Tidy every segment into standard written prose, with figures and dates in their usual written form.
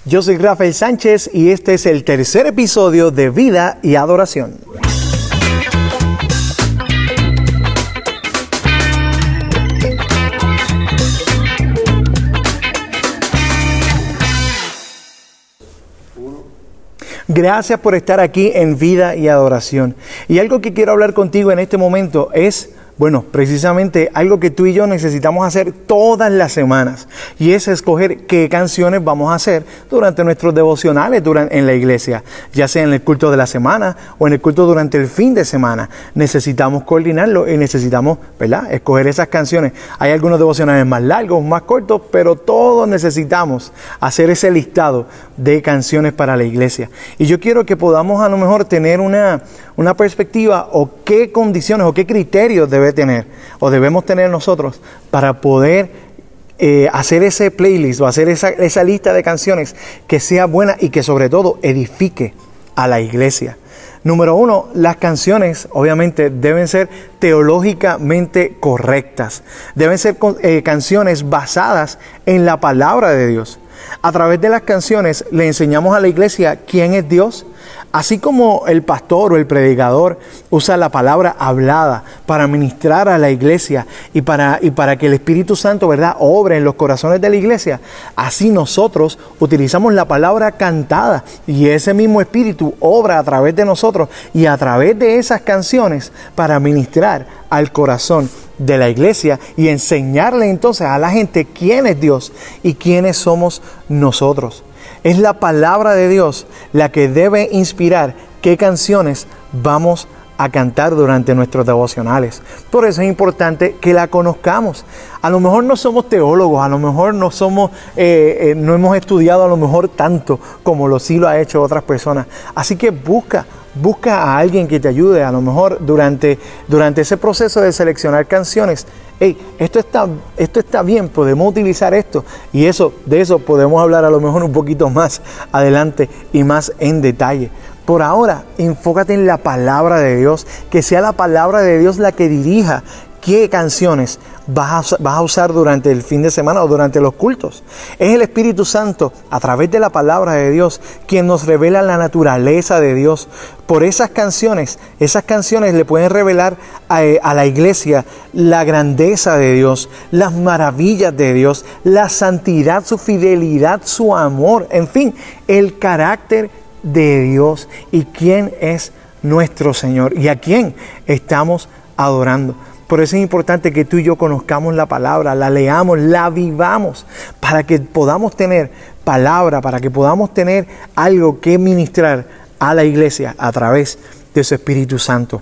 Yo soy Rafael Sánchez y este es el tercer episodio de Vida y Adoración. Gracias por estar aquí en Vida y Adoración. Y algo que quiero hablar contigo en este momento es, precisamente algo que tú y yo necesitamos hacer todas las semanas. Y es escoger qué canciones vamos a hacer durante nuestros devocionales en la iglesia. Ya sea en el culto de la semana o en el culto durante el fin de semana. Necesitamos coordinarlo y necesitamos, escoger esas canciones. Hay algunos devocionales más largos, más cortos, pero todos necesitamos hacer ese listado de canciones para la iglesia. Y yo quiero que podamos a lo mejor tener una perspectiva o qué condiciones o qué criterios debemos tener nosotros para poder hacer ese playlist o hacer esa lista de canciones que sea buena y que sobre todo edifique a la iglesia. Número uno, las canciones obviamente deben ser teológicamente correctas. Deben ser canciones basadas en la palabra de Dios. A través de las canciones le enseñamos a la iglesia quién es Dios. Así como el pastor o el predicador usa la palabra hablada para ministrar a la iglesia y para que el Espíritu Santo, obre en los corazones de la iglesia, así nosotros utilizamos la palabra cantada y ese mismo Espíritu obra a través de nosotros y a través de esas canciones para ministrar al corazón de la iglesia y enseñarle entonces a la gente quién es Dios y quiénes somos nosotros. Es la palabra de Dios la que debe inspirar qué canciones vamos a cantar durante nuestros devocionales. Por eso es importante que la conozcamos. A lo mejor no somos teólogos, a lo mejor no hemos estudiado a lo mejor tanto como sí lo ha hecho otras personas. Así que busca a alguien que te ayude, a lo mejor durante ese proceso de seleccionar canciones. Esto está bien, podemos utilizar esto. Y de eso podemos hablar a lo mejor un poquito más adelante y más en detalle. Por ahora, enfócate en la palabra de Dios, que sea la palabra de Dios la que dirija qué canciones vas a usar durante el fin de semana o durante los cultos. Es el Espíritu Santo, a través de la palabra de Dios, quien nos revela la naturaleza de Dios. Por esas canciones le pueden revelar a la iglesia la grandeza de Dios, las maravillas de Dios, la santidad, su fidelidad, su amor, en fin, el carácter de Dios y quién es nuestro Señor y a quién estamos adorando. Por eso es importante que tú y yo conozcamos la palabra, la leamos, la vivamos, para que podamos tener palabra, para que podamos tener algo que ministrar a la iglesia a través de su Espíritu Santo.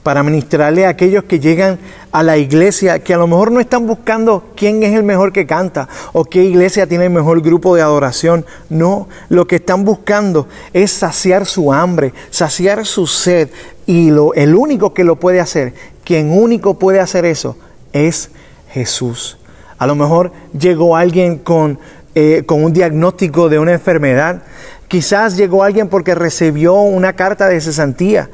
Para ministrarle a aquellos que llegan a la iglesia, que a lo mejor no están buscando quién es el mejor que canta o qué iglesia tiene el mejor grupo de adoración. No, lo que están buscando es saciar su hambre, saciar su sed. Y el único que lo puede hacer, quien único puede hacer eso, es Jesús. A lo mejor llegó alguien con un diagnóstico de una enfermedad. Quizás llegó alguien porque recibió una carta de cesantía.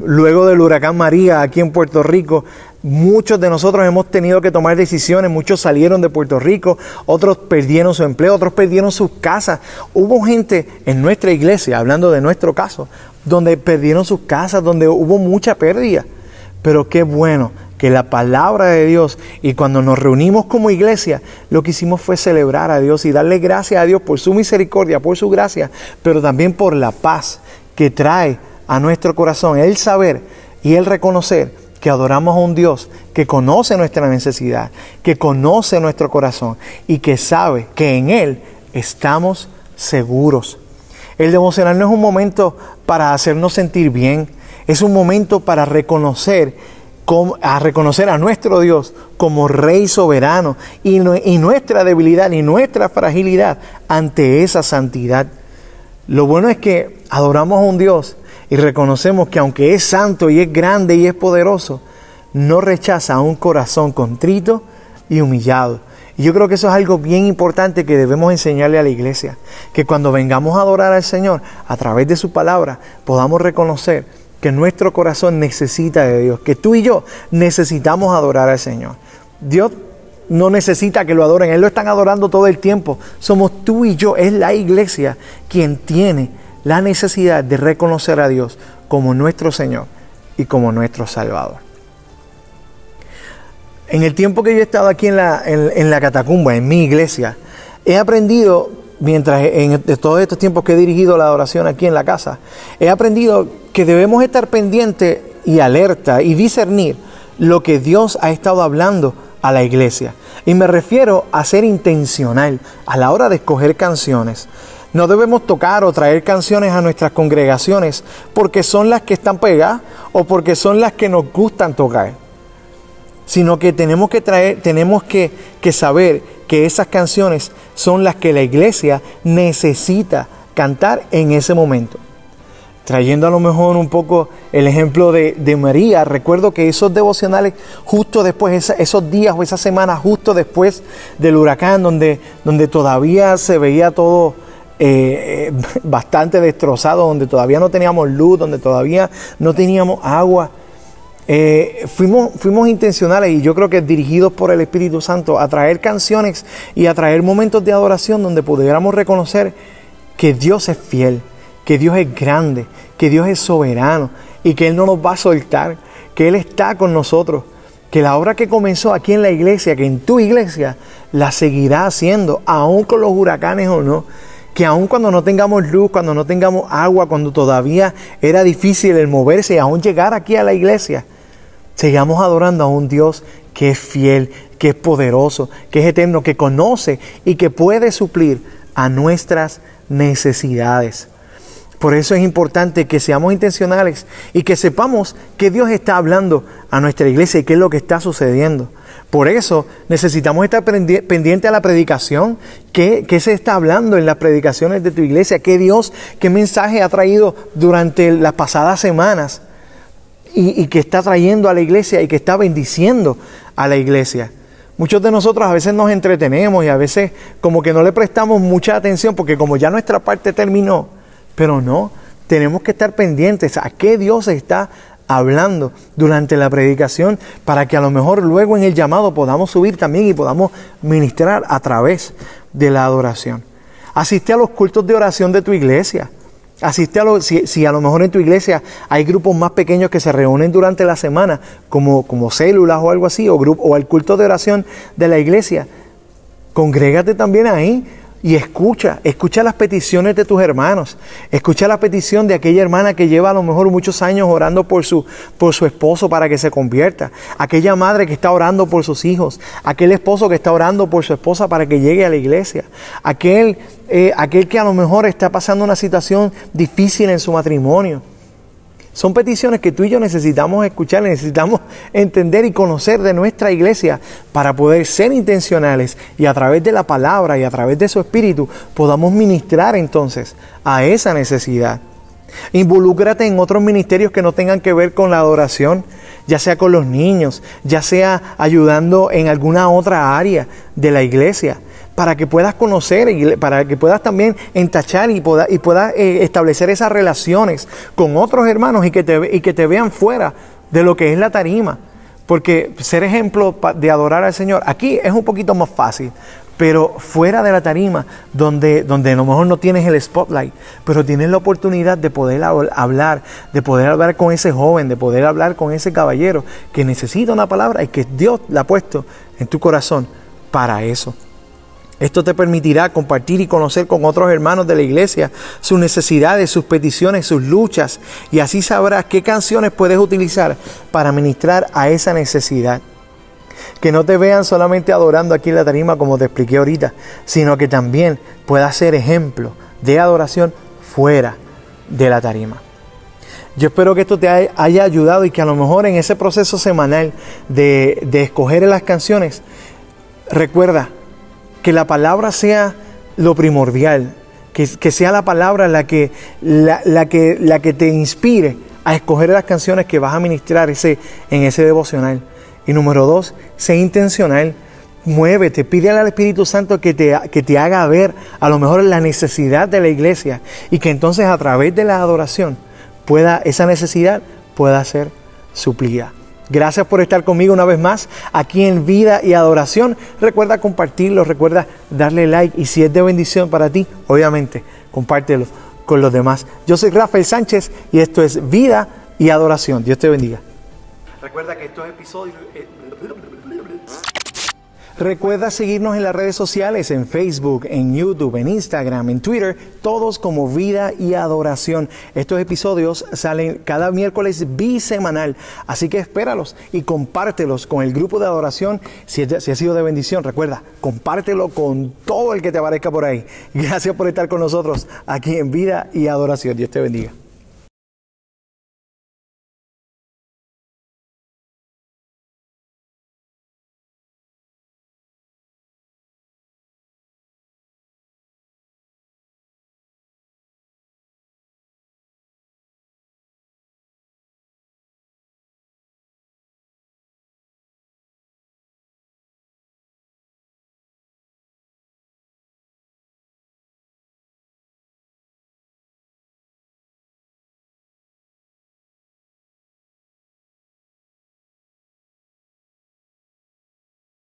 Luego del huracán María aquí en Puerto Rico, muchos de nosotros hemos tenido que tomar decisiones. Muchos salieron de Puerto Rico, otros perdieron su empleo, otros perdieron sus casas. Hubo gente en nuestra iglesia, hablando de nuestro caso, donde perdieron sus casas, donde hubo mucha pérdida. Pero qué bueno que la palabra de Dios, y cuando nos reunimos como iglesia, lo que hicimos fue celebrar a Dios y darle gracias a Dios por su misericordia, por su gracia, pero también por la paz que trae a nuestro corazón, el saber y el reconocer que adoramos a un Dios que conoce nuestra necesidad, que conoce nuestro corazón y que sabe que en Él estamos seguros. El devocional no es un momento para hacernos sentir bien, es un momento para reconocer a nuestro Dios como Rey soberano y nuestra debilidad y nuestra fragilidad ante esa santidad. Lo bueno es que adoramos a un Dios y reconocemos que aunque es santo y es grande y es poderoso, no rechaza a un corazón contrito y humillado. Y yo creo que eso es algo bien importante que debemos enseñarle a la iglesia. Que cuando vengamos a adorar al Señor a través de su palabra, podamos reconocer que nuestro corazón necesita de Dios. Que tú y yo necesitamos adorar al Señor. Dios no necesita que lo adoren, Él lo están adorando todo el tiempo. Somos tú y yo, es la iglesia quien tiene la necesidad de reconocer a Dios como nuestro Señor y como nuestro Salvador. En el tiempo que yo he estado aquí en la catacumba, en mi iglesia, he aprendido, de todos estos tiempos que he dirigido la adoración aquí en la casa, he aprendido que debemos estar pendientes y alerta y discernir lo que Dios ha estado hablando a la iglesia. Y me refiero a ser intencional a la hora de escoger canciones. No debemos tocar o traer canciones a nuestras congregaciones porque son las que están pegadas o porque son las que nos gustan tocar, sino que tenemos que saber que esas canciones son las que la iglesia necesita cantar en ese momento. Trayendo a lo mejor un poco el ejemplo de María, recuerdo que esos devocionales justo después, esos días o esas semanas justo después del huracán, donde todavía se veía todo bastante destrozado, donde todavía no teníamos luz, donde todavía no teníamos agua, fuimos intencionales, y yo creo que dirigidos por el Espíritu Santo, a traer canciones y a traer momentos de adoración donde pudiéramos reconocer que Dios es fiel, que Dios es grande, que Dios es soberano y que Él no nos va a soltar, que Él está con nosotros, que la obra que comenzó aquí en la iglesia, que en tu iglesia, la seguirá haciendo, aún con los huracanes o no, que aún cuando no tengamos luz, cuando no tengamos agua, cuando todavía era difícil el moverse y aún llegar aquí a la iglesia, sigamos adorando a un Dios que es fiel, que es poderoso, que es eterno, que conoce y que puede suplir a nuestras necesidades. Por eso es importante que seamos intencionales y que sepamos que Dios está hablando a nuestra iglesia y qué es lo que está sucediendo. Por eso necesitamos estar pendiente a la predicación. ¿Qué se está hablando en las predicaciones de tu iglesia? ¿Qué mensaje ha traído durante las pasadas semanas? Y que está trayendo a la iglesia y que está bendiciendo a la iglesia. Muchos de nosotros a veces nos entretenemos y a veces como que no le prestamos mucha atención porque como ya nuestra parte terminó, pero no, tenemos que estar pendientes a qué Dios está hablando durante la predicación para que a lo mejor luego en el llamado podamos subir también y podamos ministrar a través de la adoración. Asiste a los cultos de oración de tu iglesia. Asiste si a lo mejor en tu iglesia hay grupos más pequeños que se reúnen durante la semana, como células o algo así, o al culto de oración de la iglesia, congrégate también ahí y escucha las peticiones de tus hermanos, escucha la petición de aquella hermana que lleva a lo mejor muchos años orando por su esposo para que se convierta, aquella madre que está orando por sus hijos, aquel esposo que está orando por su esposa para que llegue a la iglesia, aquel que a lo mejor está pasando una situación difícil en su matrimonio. Son peticiones que tú y yo necesitamos escuchar, necesitamos entender y conocer de nuestra iglesia para poder ser intencionales y a través de la palabra y a través de su espíritu podamos ministrar entonces a esa necesidad. Involúcrate en otros ministerios que no tengan que ver con la adoración, ya sea con los niños, ya sea ayudando en alguna otra área de la iglesia, para que puedas conocer y para que puedas también entachar y puedas establecer esas relaciones con otros hermanos y que te vean fuera de lo que es la tarima. Porque ser ejemplo de adorar al Señor, aquí es un poquito más fácil, pero fuera de la tarima, donde a lo mejor no tienes el spotlight, pero tienes la oportunidad de poder hablar con ese joven, de poder hablar con ese caballero que necesita una palabra y que Dios la ha puesto en tu corazón para eso. Esto te permitirá compartir y conocer con otros hermanos de la iglesia sus necesidades, sus peticiones, sus luchas, y así sabrás qué canciones puedes utilizar para ministrar a esa necesidad. Que no te vean solamente adorando aquí en la tarima como te expliqué ahorita, sino que también puedas ser ejemplo de adoración fuera de la tarima. Yo espero que esto te haya ayudado y que a lo mejor en ese proceso semanal de escoger las canciones, recuerda que la palabra sea lo primordial, que sea la palabra la que te inspire a escoger las canciones que vas a ministrar en ese devocional. Y número 2, sé intencional, muévete, pídele al Espíritu Santo que te haga ver a lo mejor la necesidad de la iglesia y que entonces a través de la adoración esa necesidad pueda ser suplida. Gracias por estar conmigo una vez más aquí en Vida y Adoración. Recuerda compartirlo, recuerda darle like y si es de bendición para ti, obviamente, compártelo con los demás. Yo soy Rafael Sánchez y esto es Vida y Adoración. Dios te bendiga. Recuerda que estos episodios... Recuerda seguirnos en las redes sociales, en Facebook, en YouTube, en Instagram, en Twitter, todos como Vida y Adoración. Estos episodios salen cada miércoles bisemanal, así que espéralos y compártelos con el grupo de adoración si ha sido de bendición. Recuerda, compártelo con todo el que te aparezca por ahí. Gracias por estar con nosotros aquí en Vida y Adoración. Dios te bendiga.